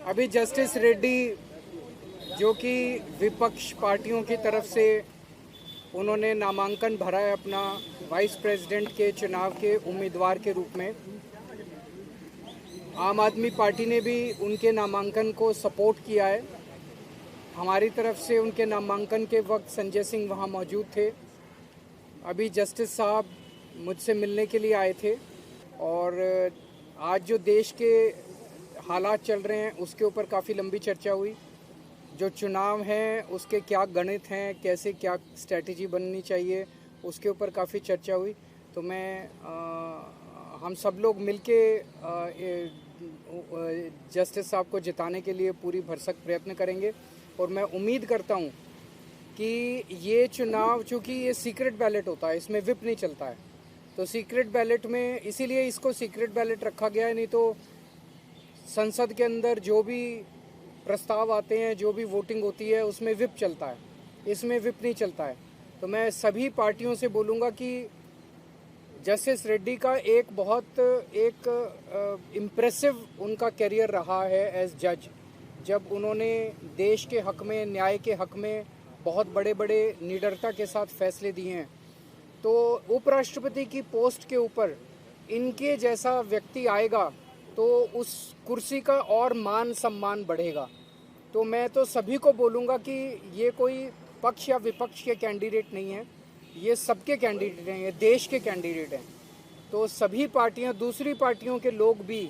अभी जस्टिस रेड्डी जो कि विपक्ष पार्टियों की तरफ से उन्होंने नामांकन भरा है अपना वाइस प्रेसिडेंट के चुनाव के उम्मीदवार के रूप में। आम आदमी पार्टी ने भी उनके नामांकन को सपोर्ट किया है। हमारी तरफ से उनके नामांकन के वक्त संजय सिंह वहां मौजूद थे। अभी जस्टिस साहब मुझसे मिलने के लिए आए थे और आज जो देश के हालात चल रहे हैं उसके ऊपर काफ़ी लंबी चर्चा हुई। जो चुनाव हैं उसके क्या गणित हैं, कैसे क्या स्ट्रैटेजी बननी चाहिए, उसके ऊपर काफ़ी चर्चा हुई। तो हम सब लोग मिलके जस्टिस साहब को जिताने के लिए पूरी भरसक प्रयत्न करेंगे और मैं उम्मीद करता हूं कि ये चुनाव, चूँकि ये सीक्रेट बैलेट होता है, इसमें विप नहीं चलता है, तो सीक्रेट बैलेट में इसीलिए इसको सीक्रेट बैलेट रखा गया है। नहीं तो संसद के अंदर जो भी प्रस्ताव आते हैं, जो भी वोटिंग होती है, उसमें विप चलता है, इसमें विप नहीं चलता है। तो मैं सभी पार्टियों से बोलूँगा कि जस्टिस रेड्डी का एक इम्प्रेसिव उनका करियर रहा है एज जज, जब उन्होंने देश के हक में, न्याय के हक में बहुत बड़े बड़े निडरता के साथ फैसले दिए हैं। तो उपराष्ट्रपति की पोस्ट के ऊपर इनके जैसा व्यक्ति आएगा तो उस कुर्सी का और मान सम्मान बढ़ेगा। तो मैं तो सभी को बोलूँगा कि ये कोई पक्ष या विपक्ष के कैंडिडेट नहीं है, ये सबके कैंडिडेट हैं, ये देश के कैंडिडेट हैं। तो सभी पार्टियां, दूसरी पार्टियों के लोग भी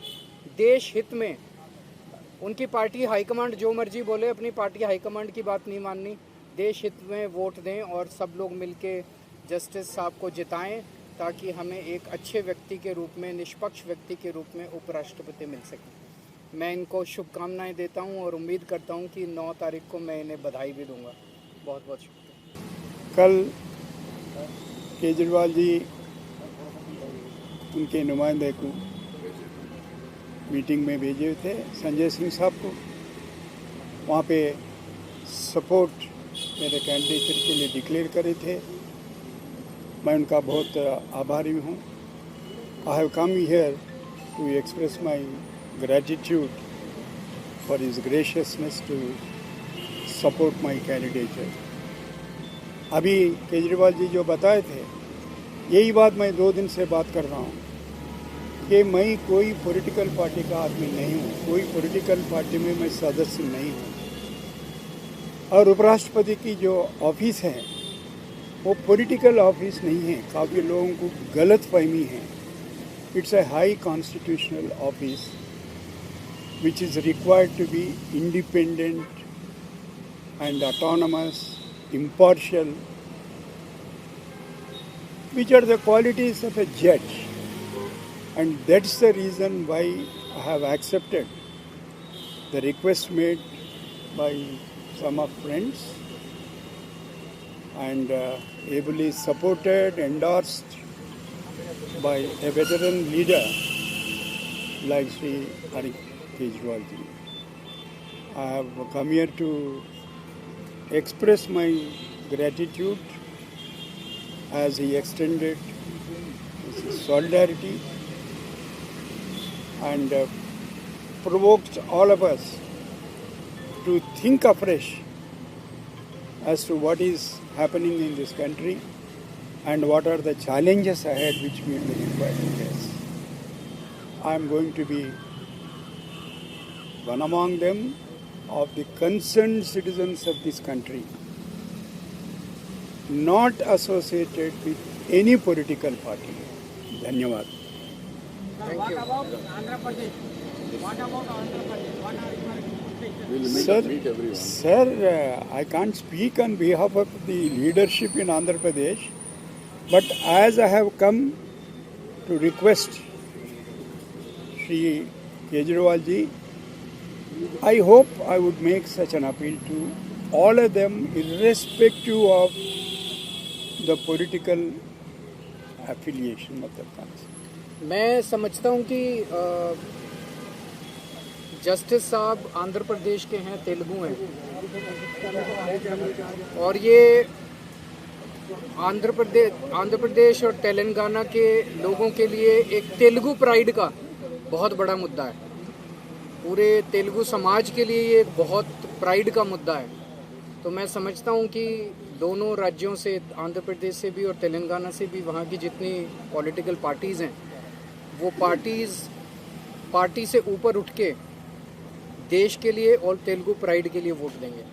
देश हित में, उनकी पार्टी हाईकमांड जो मर्जी बोले, अपनी पार्टी हाईकमांड की बात नहीं माननी, देश हित में वोट दें और सब लोग मिलके जस्टिस साहब को जिताएं ताकि हमें एक अच्छे व्यक्ति के रूप में, निष्पक्ष व्यक्ति के रूप में उपराष्ट्रपति मिल सके। मैं इनको शुभकामनाएं देता हूं और उम्मीद करता हूं कि 9 तारीख को मैं इन्हें बधाई भी दूंगा। बहुत बहुत शुक्रिया। कल केजरीवाल जी उनके नुमाइंदे को मीटिंग में भेजे थे, संजय सिंह साहब को। वहाँ पे सपोर्ट मेरे कैंडिडेट के लिए डिक्लेयर करे थे। मैं उनका बहुत आभारी हूँ। I have come here to express my gratitude for his graciousness to support my candidature. अभी केजरीवाल जी जो बताए थे, यही बात मैं 2 दिन से बात कर रहा हूँ कि मैं कोई पॉलिटिकल पार्टी का आदमी नहीं हूँ, कोई पॉलिटिकल पार्टी में मैं सदस्य नहीं हूँ। और उपराष्ट्रपति की जो ऑफिस है वो पॉलिटिकल ऑफिस नहीं है। काफ़ी लोगों को गलत फहमी है। It's a high constitutional office which is required to be independent and autonomous, impartial, which are the qualities of a judge. And that's the reason why I have accepted the request made by some of friends and ably supported, endorsed by a veteran leader like Sri Arvind Kejriwal ji. I have come here to express my gratitude as he extended his solidarity and provoked all of us to think afresh as to what is happening in this country and what are the challenges ahead which we will be required to face. I am going to be one among them, of the concerned citizens of this country, not associated with any political party. Dhanyawad. Thank you. What about Andhra Pradesh? What about Andhra Pradesh? What are your expectations? Sir, I can't speak on behalf of the leadership in Andhra Pradesh, but as I have come to request Sri Kejriwal ji, I hope I would make such an appeal to all of them, irrespective of the political affiliation of the country. मैं समझता हूँ कि justice साहब आंध्र प्रदेश के हैं, तेलुगु हैं, और ये आंध्र प्रदेश और तेलंगाना के लोगों के लिए एक तेलुगु प्राइड का बहुत बड़ा मुद्दा है। पूरे तेलुगु समाज के लिए ये एक बहुत प्राइड का मुद्दा है। तो मैं समझता हूँ कि दोनों राज्यों से, आंध्र प्रदेश से भी और तेलंगाना से भी, वहाँ की जितनी पॉलिटिकल पार्टीज़ हैं वो पार्टी से ऊपर उठ के देश के लिए और तेलुगु प्राइड के लिए वोट देंगे।